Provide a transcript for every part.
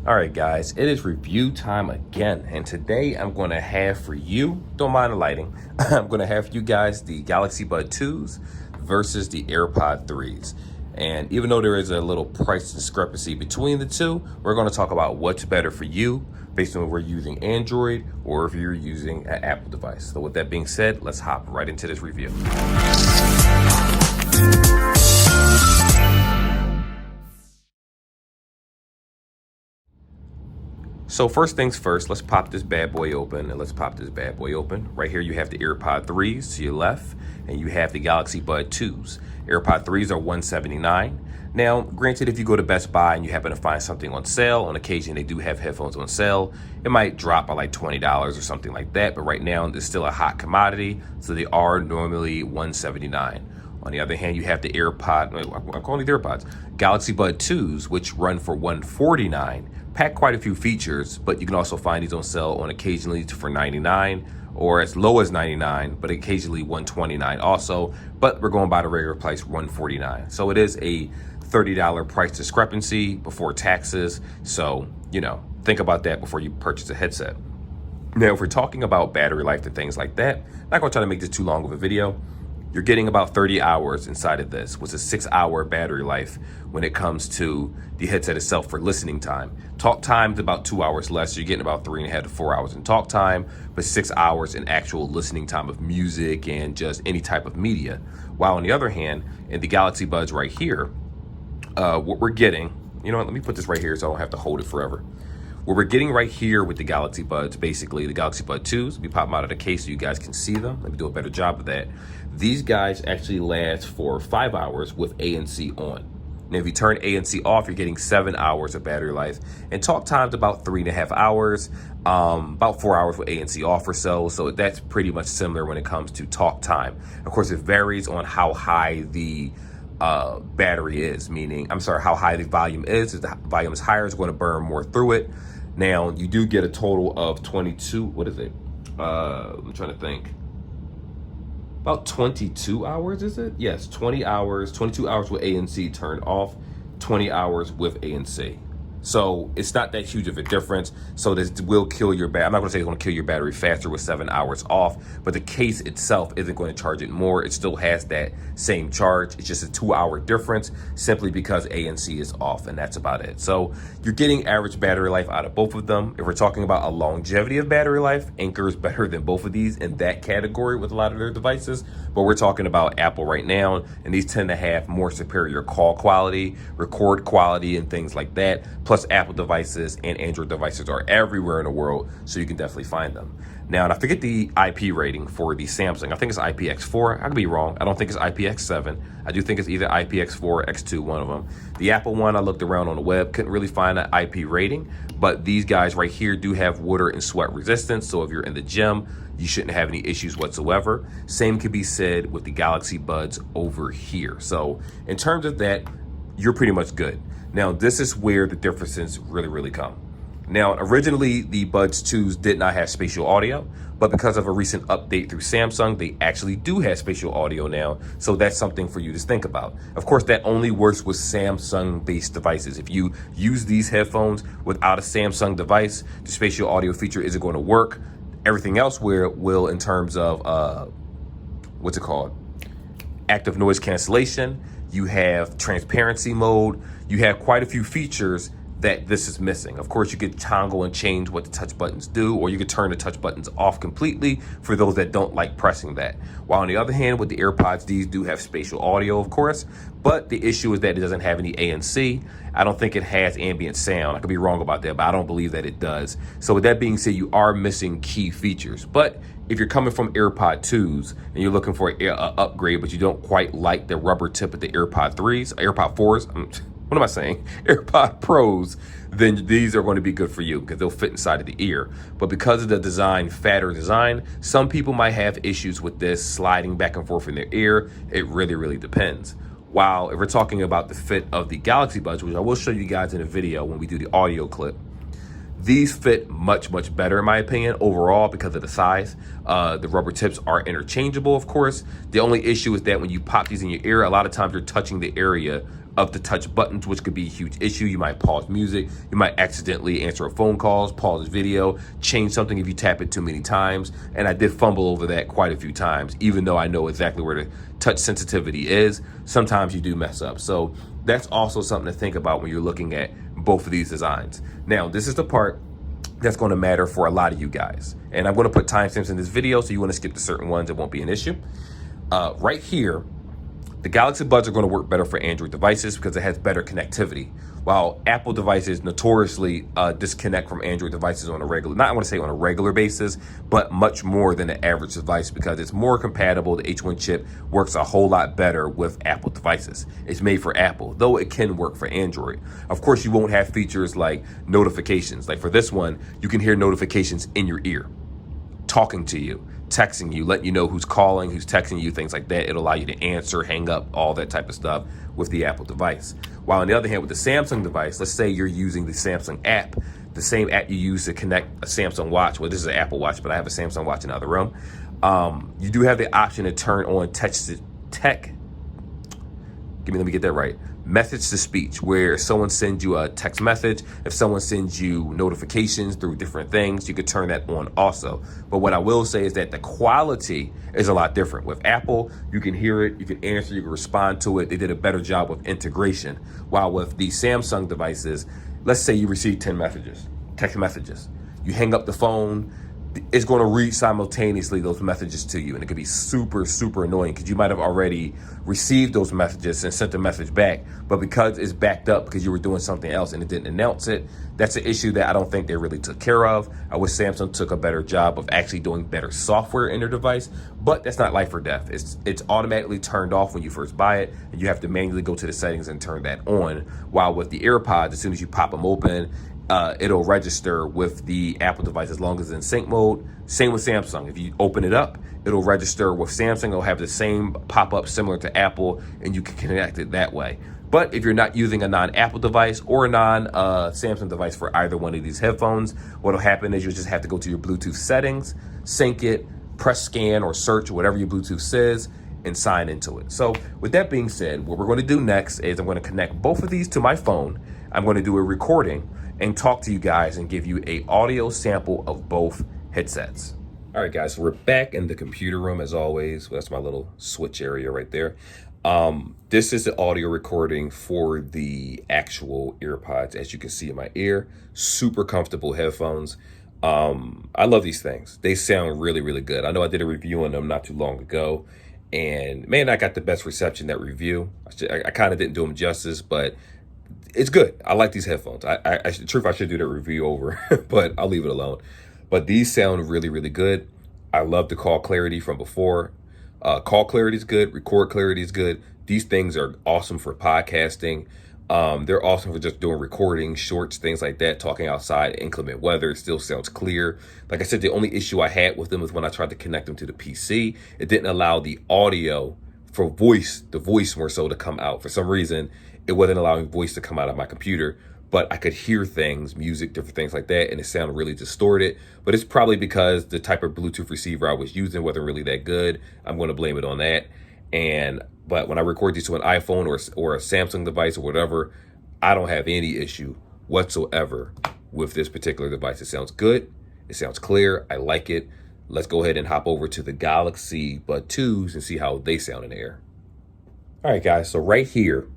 All right, guys, it is review time again. And today I'm going to have for you, don't mind the lighting, I'm going to have for you guys the Galaxy Bud 2s versus the AirPod 3s. And even though there is a little price discrepancy between the two, we're going to talk about what's better for you based on if we're using Android or if you're using an Apple device. So with that being said, let's hop right into this review. So first things first, let's pop this bad boy open Right here you have the AirPod 3s to your left, and you have the Galaxy Bud 2s. AirPod 3s are $179. Now, granted, if you go to Best Buy and you happen to find something on sale, on occasion they do have headphones on sale, it might drop by like $20 or something like that, but right now it's still a hot commodity, so they are normally $179. On the other hand, you have the I'm calling it AirPods, Galaxy Bud 2s, which run for $149. Pack quite a few features, but you can also find these on sale on occasionally for $99 or as low as $99, but occasionally $129 also. But we're going by the regular price, $149. So it is a $30 price discrepancy before taxes. So, think about that before you purchase a headset. Now, if we're talking about battery life and things like that, I'm not going to try to make this too long of a video. You're getting about 30 hours inside of this, which is a 6-hour battery life when it comes to the headset itself for listening time. Talk time is about 2 hours less, so you're getting about 3.5 to 4 hours in talk time, but 6 hours in actual listening time of music and just any type of media. While on the other hand, in the Galaxy Buds right here, what we're getting, let me put this right here so I don't have to hold it forever. What we're getting right here with the Galaxy Buds, basically the Galaxy Bud 2s, let me pop them out of the case so you guys can see them. Let me do a better job of that. These guys actually last for 5 hours with ANC on. Now, if you turn ANC off, you're getting 7 hours of battery life. And talk time's about 3.5 hours, about 4 hours with ANC off or so. So that's pretty much similar when it comes to talk time. Of course, it varies on how high the battery is, how high the volume is. If the volume is higher, it's going to burn more through it. Now, you do get a total of 22, what is it? I'm trying to think. About 22 hours, is it? Yes, 20 hours, 22 hours with ANC turned off, 20 hours with ANC. So it's not that huge of a difference. So this will kill your battery. I'm not going to say it's going to kill your battery faster with 7 hours off, but the case itself isn't going to charge it more. It still has that same charge. It's just a 2-hour difference simply because ANC is off, and that's about it. So you're getting average battery life out of both of them. If we're talking about a longevity of battery life, Anchor is better than both of these in that category with a lot of their devices. But we're talking about Apple right now, and these tend to have more superior call quality, record quality, and things like that. Plus, Apple devices and Android devices are everywhere in the world, so you can definitely find them. Now, and I forget the IP rating for the Samsung. I think it's IPX4. I could be wrong. I don't think it's IPX7. I do think it's either IPX4 or X2, one of them. The Apple one, I looked around on the web, couldn't really find an IP rating, but these guys right here do have water and sweat resistance, so if you're in the gym, you shouldn't have any issues whatsoever. Same can be said with the Galaxy Buds over here. So in terms of that, you're pretty much good. Now, this is where the differences really come. Now, originally, the Buds 2s did not have spatial audio, but because of a recent update through Samsung, they actually do have spatial audio now, so that's something for you to think about. Of course, that only works with Samsung-based devices. If you use these headphones without a Samsung device, the spatial audio feature isn't going to work. Everything else will in terms of, active noise cancellation. You have transparency mode. You have quite a few features that this is missing. Of course, you could toggle and change what the touch buttons do, or you could turn the touch buttons off completely for those that don't like pressing that. While on the other hand, with the AirPods, these do have spatial audio, of course, but the issue is that it doesn't have any ANC. I don't think it has ambient sound. I could be wrong about that, but I don't believe that it does. So with that being said, you are missing key features. But if you're coming from AirPod 2s and you're looking for an upgrade, but you don't quite like the rubber tip of the AirPod 3s, AirPod 4s, what am I saying? AirPod Pros, then these are going to be good for you because they'll fit inside of the ear. But because of the design, fatter design, some people might have issues with this sliding back and forth in their ear. It really depends. While if we're talking about the fit of the Galaxy Buds, which I will show you guys in a video when we do the audio clip, these fit much better in my opinion overall because of the size. The rubber tips are interchangeable, of course. The only issue is that when you pop these in your ear, a lot of times you're touching the area of the touch buttons, which could be a huge issue. You might pause music. You might accidentally answer a phone call, pause video, change something if you tap it too many times. And I did fumble over that quite a few times, even though I know exactly where the touch sensitivity is. Sometimes you do mess up. So that's also something to think about when you're looking at both of these designs. Now, this is the part that's going to matter for a lot of you guys. And I'm going to put timestamps in this video, so you want to skip to certain ones, it won't be an issue. Right here, the Galaxy Buds are going to work better for Android devices because it has better connectivity, while Apple devices notoriously disconnect from Android devices on a regular, not I want to say on a regular basis, but much more than the average device because it's more compatible. The H1 chip works a whole lot better with Apple devices. It's made for Apple, though it can work for Android. Of course, you won't have features like notifications. Like for this one, you can hear notifications in your ear, talking to you, texting you, letting you know who's calling, who's texting you, things like that. It'll allow you to answer, hang up, all that type of stuff with the Apple device. While on the other hand, with the Samsung device, let's say you're using the Samsung app, the same app you use to connect a Samsung watch. Well, this is an Apple watch, but I have a Samsung watch in the other room. You do have the option to turn on let me get that right. Message to speech, where if someone sends you a text message, if someone sends you notifications through different things, you could turn that on also. But what I will say is that the quality is a lot different. With Apple, you can hear it, you can answer, you can respond to it. They did a better job of integration. While with the Samsung devices, let's say you receive 10 messages, text messages. You hang up the phone, it's going to read simultaneously those messages to you. And it could be super, super annoying because you might have already received those messages and sent the message back. But because it's backed up because you were doing something else and it didn't announce it, that's an issue that I don't think they really took care of. I wish Samsung took a better job of actually doing better software in their device, but that's not life or death. It's automatically turned off when you first buy it, and you have to manually go to the settings and turn that on. While with the AirPods, as soon as you pop them open, it'll register with the Apple device as long as it's in sync mode. Same with Samsung. If you open it up, it'll register with Samsung. It'll have the same pop-up similar to Apple, and you can connect it that way. But if you're not using a non-Apple device or a non-Samsung device for either one of these headphones, what'll happen is you'll just have to go to your Bluetooth settings, sync it, press scan or search, whatever your Bluetooth says, and sign into it. So with that being said, what we're going to do next is I'm going to connect both of these to my phone. I'm going to do a recording and talk to you guys and give you a audio sample of both headsets. All right, guys, so we're back in the computer room as always. That's my little switch area right there. This is the audio recording for the actual AirPods. As you can see in my ear, super comfortable headphones. I love these things. They sound really, really good. I know I did a review on them not too long ago, and man, I got the best reception that review. I kind of didn't do them justice, but it's good. I like these headphones. I should do that review over, but I'll leave it alone. But these sound really, really good. I love the call clarity from before. Call clarity is good. Record clarity is good. These things are awesome for podcasting. They're awesome for just doing recordings, shorts, things like that, talking outside, inclement weather. It still sounds clear. Like I said, the only issue I had with them was when I tried to connect them to the PC. It didn't allow the audio for the voice more so to come out. For some reason, it wasn't allowing voice to come out of my computer, but I could hear things, music, different things like that, and it sounded really distorted. But it's probably because the type of Bluetooth receiver I was using wasn't really that good. I'm going to blame it on that. But when I record these to an iPhone or a Samsung device or whatever, I don't have any issue whatsoever with this particular device. It sounds good. It sounds clear. I like it. Let's go ahead and hop over to the Galaxy Bud 2s and see how they sound in the air. All right, guys. So right here,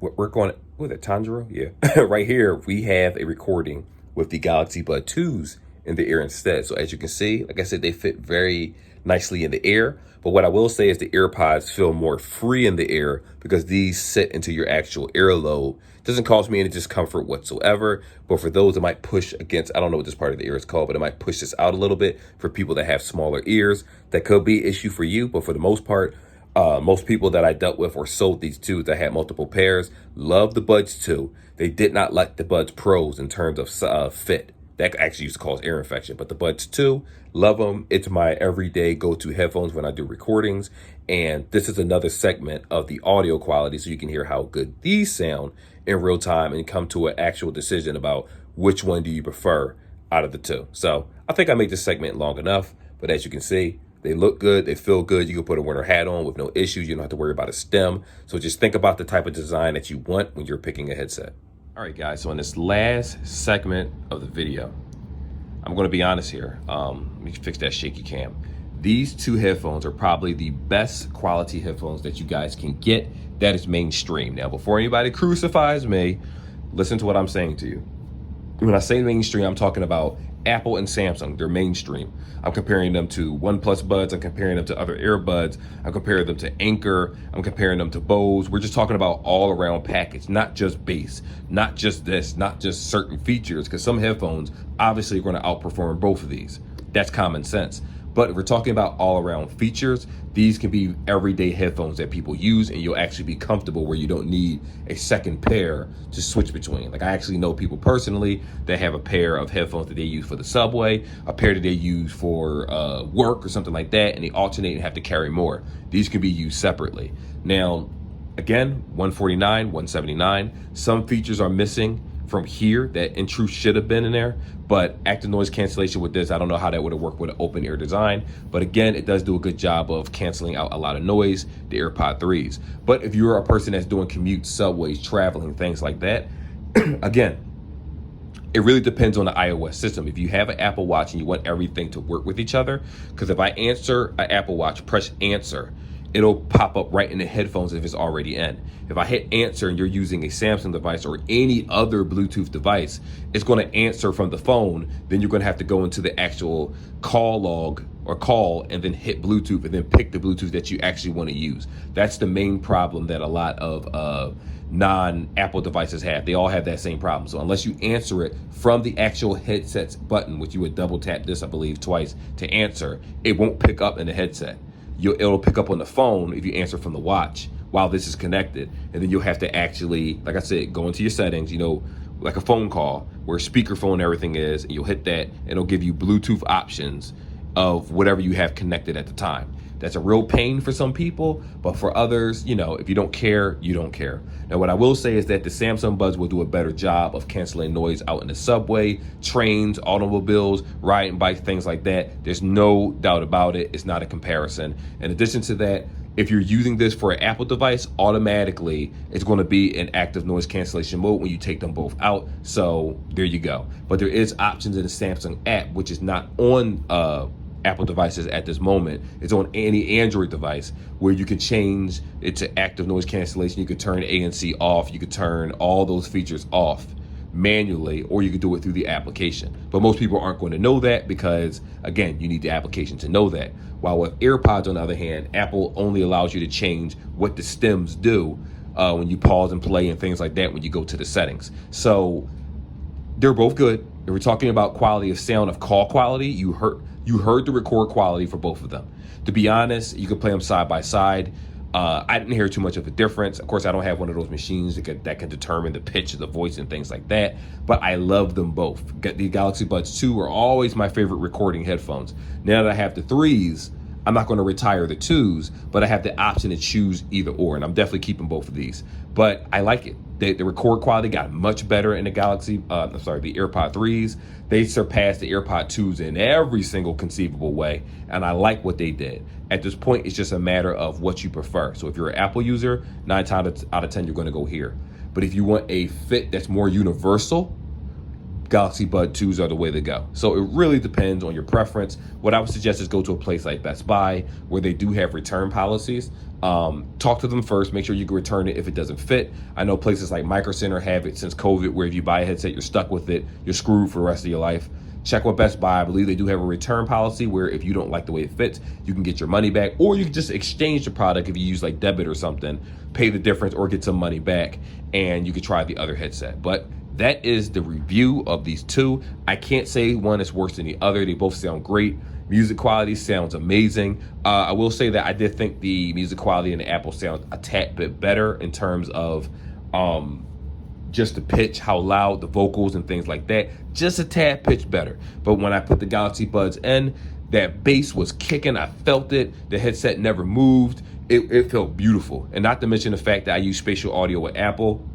we're going, was it Tanjiro? Yeah. Right here, we have a recording with the Galaxy Bud 2s in the air instead. So as you can see, like I said, they fit very nicely in the air. But what I will say is the AirPods feel more free in the air because these sit into your actual earlobe. It doesn't cause me any discomfort whatsoever. But for those that might push against, I don't know what this part of the ear is called, but it might push this out a little bit for people that have smaller ears. That could be an issue for you. But for the most part, most people that I dealt with or sold these to that had multiple pairs love the Buds 2. They did not like the Buds Pros in terms of fit. That actually used to cause ear infection. But the Buds 2, love them. It's my everyday go-to headphones when I do recordings. And this is another segment of the audio quality so you can hear how good these sound in real time and come to an actual decision about which one do you prefer out of the two. So I think I made this segment long enough. But as you can see, They look good, they feel good. You can put a winter hat on with no issues. You don't have to worry about a stem. So just think about the type of design that you want when you're picking a headset. All right, guys, so in this last segment of the video, I'm going to be honest here. Let me fix that shaky cam. These two headphones are probably the best quality headphones that you guys can get that is mainstream. Now, before anybody crucifies me, listen to what I'm saying to you. When I say mainstream, I'm talking about Apple and Samsung. They're mainstream. I'm comparing them to OnePlus Buds. I'm comparing them to other earbuds. I'm comparing them to Anchor. I'm comparing them to Bose. We're just talking about all around package, not just bass, not just this, not just certain features, because some headphones obviously are going to outperform both of these. That's common sense. But if we're talking about all around features, these can be everyday headphones that people use, and you'll actually be comfortable where you don't need a second pair to switch between. Like, I actually know people personally that have a pair of headphones that they use for the subway, a pair that they use for work or something like that, and they alternate and have to carry more. These can be used separately. Now, again, $149, $179. Some features are missing from here that in truth should have been in there, but active noise cancellation with this, I don't know how that would have worked with an open ear design, but again, it does do a good job of canceling out a lot of noise, the AirPod 3s. But if you're a person that's doing commutes, subways, traveling, things like that, again, it really depends on the iOS system. If you have an Apple Watch and you want everything to work with each other, because if I answer an Apple Watch, press answer, it'll pop up right in the headphones if it's already in. If I hit answer and you're using a Samsung device or any other Bluetooth device, it's going to answer from the phone. Then you're going to have to go into the actual call log or call and then hit Bluetooth and then pick the Bluetooth that you actually want to use. That's the main problem that a lot of non-Apple devices have. They all have that same problem. So unless you answer it from the actual headset's button, which you would double tap this, I believe, twice to answer, it won't pick up in the headset. It'll pick up on the phone if you answer from the watch while this is connected. And then you'll have to actually, like I said, go into your settings, like a phone call where speakerphone and everything is, and you'll hit that, and it'll give you Bluetooth options of whatever you have connected at the time. That's a real pain for some people, but for others, if you don't care, you don't care. Now, what I will say is that the Samsung Buds will do a better job of canceling noise out in the subway, trains, automobiles, riding bikes, things like that. There's no doubt about it. It's not a comparison. In addition to that, if you're using this for an Apple device, automatically it's going to be in active noise cancellation mode when you take them both out. So there you go. But there is options in the Samsung app, which is not on Apple devices at this moment. It's on any Android device where you can change it to active noise cancellation. You could turn ANC off. You could turn all those features off manually, or you could do it through the application. But most people aren't going to know that because, again, you need the application to know that. While with AirPods, on the other hand, Apple only allows you to change what the stems do when you pause and play and things like that when you go to the settings. So they're both good. If we're talking about quality of sound, of call quality, you heard the record quality for both of them. To be honest, you could play them side by side. I didn't hear too much of a difference. Of course, I don't have one of those machines that can determine the pitch of the voice and things like that, but I love them both. The Galaxy Buds 2 are always my favorite recording headphones. Now that I have the 3s, I'm not going to retire the 2s, but I have the option to choose either or, and I'm definitely keeping both of these. But I like it. The record quality got much better in the the AirPod 3s. They surpassed the AirPod 2s in every single conceivable way, and I like what they did. At this point, it's just a matter of what you prefer. So if you're an Apple user, 9 times out of 10, you're going to go here. But if you want a fit that's more universal, Galaxy Bud 2s are the way to go. So it really depends on your preference. What I would suggest is go to a place like Best Buy where they do have return policies. Talk to them first. Make sure you can return it if it doesn't fit. I know places like Micro Center have it since COVID, where if you buy a headset, you're stuck with it. You're screwed for the rest of your life. Check with Best Buy. I believe they do have a return policy where if you don't like the way it fits, you can get your money back, or you can just exchange the product if you use like debit or something, pay the difference or get some money back, and you can try the other headset. But that is the review of these two. I can't say one is worse than the other. They both sound great. Music quality sounds amazing. I will say that I did think the music quality in the Apple sounds a tad bit better in terms of just the pitch, how loud the vocals and things like that. Just a tad pitch better. But when I put the Galaxy Buds in, that bass was kicking. I felt it. The headset never moved. It felt beautiful. And not to mention the fact that I use spatial audio with Apple.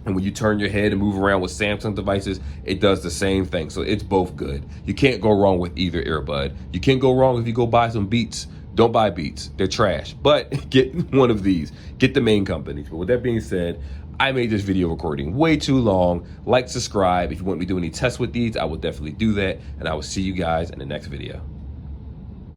And when you turn your head and move around with Samsung devices, it does the same thing. So it's both good. You can't go wrong with either earbud. You can't go wrong if you go buy some Beats. Don't buy Beats. They're trash. But get one of these. Get the main companies. But with that being said, I made this video recording way too long. Like, subscribe. If you want me to do any tests with these, I will definitely do that. And I will see you guys in the next video.